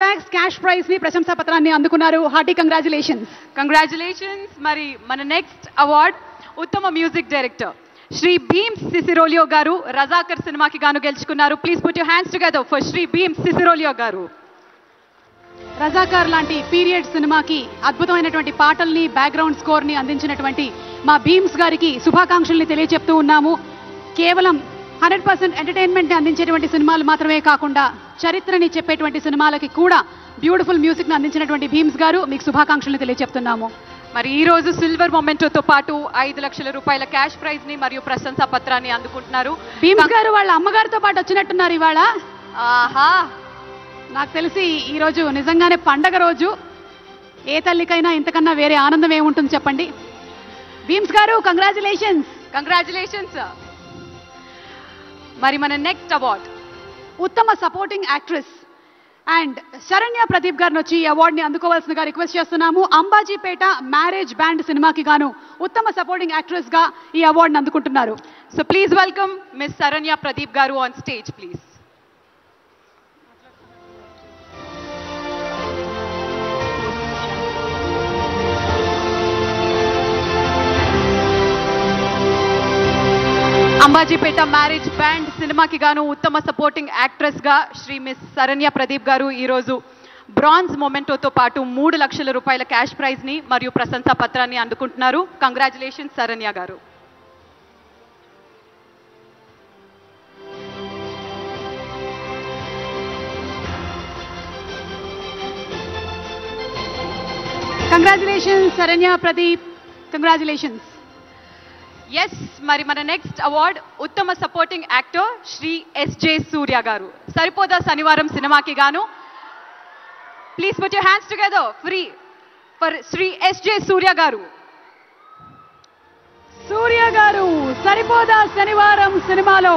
lakhs cash prize ని ప్రశంసా పత్రాన్ని అందుకున్నారు. Hearty congratulations. మరి మన నెక్స్ట్ అవార్డ్ ఉత్తమ మ్యూజిక్ డైరెక్టర్ శ్రీ భీమ్స్ సిసిరోలియో గారు రజాకర్ సినిమాకి గాను గెలుచుకున్నారు. Please put your hands together for Shri Bheems Ceciroleo గారు. రజాకర్ లాంటి పీరియడ్ సినిమాకి అద్భుతమైనటువంటి పాటల్ని బ్యాక్గ్రౌండ్ స్కోర్ ని అందించినటువంటి మా భీమ్స్ గారికి శుభాకాంక్షల్ని తెలియజెప్తూ ఉన్నాము. కేవలం 100% ఎంటర్టైన్మెంట్ ని అందించేటువంటి సినిమాలు మాత్రమే కాకుండా చరిత్రని చెప్పేటువంటి సినిమాలకి కూడా బ్యూటిఫుల్ మ్యూజిక్ ని అందించినటువంటి భీమ్స్ గారు మీకు శుభాకాంక్షల్ని తెలియజెప్తున్నాము. మరి ఈ రోజు సిల్వర్ మొమెంటోతో పాటు 5 లక్షల రూపాయల క్యాష్ ప్రైజ్ ని మరియు ప్రశంసా పత్రాన్ని అందుకుంటున్నారు. భీమ్స్ గారు వాళ్ళ అమ్మగారితో పాటు వచ్చినట్టున్నారు ఇవాళ. ఆహా, నాకు తెలిసి ఈ రోజు నిజంగానే పండగ రోజు. ఏ తల్లికైనా ఇంతకన్నా వేరే ఆనందం ఏముంటుంది చెప్పండి. భీమ్స్ గారు కంగ్రాచులేషన్స్. మరి మన నెక్స్ట్ అవార్డ్ ఉత్తమ supporting actress and Saranya Pradeep గారిని వచ్చి ఈ అవార్డుని అందుకోవాల్సిందిగా రిక్వెస్ట్ చేస్తున్నాము. అంబాజీపేట మ్యారేజ్ బ్యాండ్ సినిమాకి గాను ఉత్తమ సపోర్టింగ్ యాక్ట్రెస్ గా ఈ అవార్డుని అందుకుంటున్నారు. So please welcome miss Sharanya Pradeep గారు on stage please. Ambajipeta marriage band సినిమాకి గాను ఉత్తమ సపోర్టింగ్ యాక్ట్రెస్ గా శ్రీ మిస్ శరణ్య ప్రదీప్ గారు ఈరోజు బ్రాంజ్ మొమెంటోతో పాటు 3 లక్షల రూపాయల క్యాష్ ప్రైజ్ ని మరియు ప్రశంసా పత్రాన్ని అందుకుంటున్నారు. కంగ్రాచులేషన్స్ శరణ్య గారు. Congratulations Sharanya Pradeep, congratulations. Yes, మరి మన నెక్స్ట్ అవార్డ్ ఉత్తమ సపోర్టింగ్ యాక్టర్ శ్రీ ఎస్జే సూర్య గారు సరిపోదా శనివారం సినిమాకి గాను. Please put your hands together for Shri SJ Surya గారు. సూర్య గారు సరిపోదా శనివారం సినిమాలో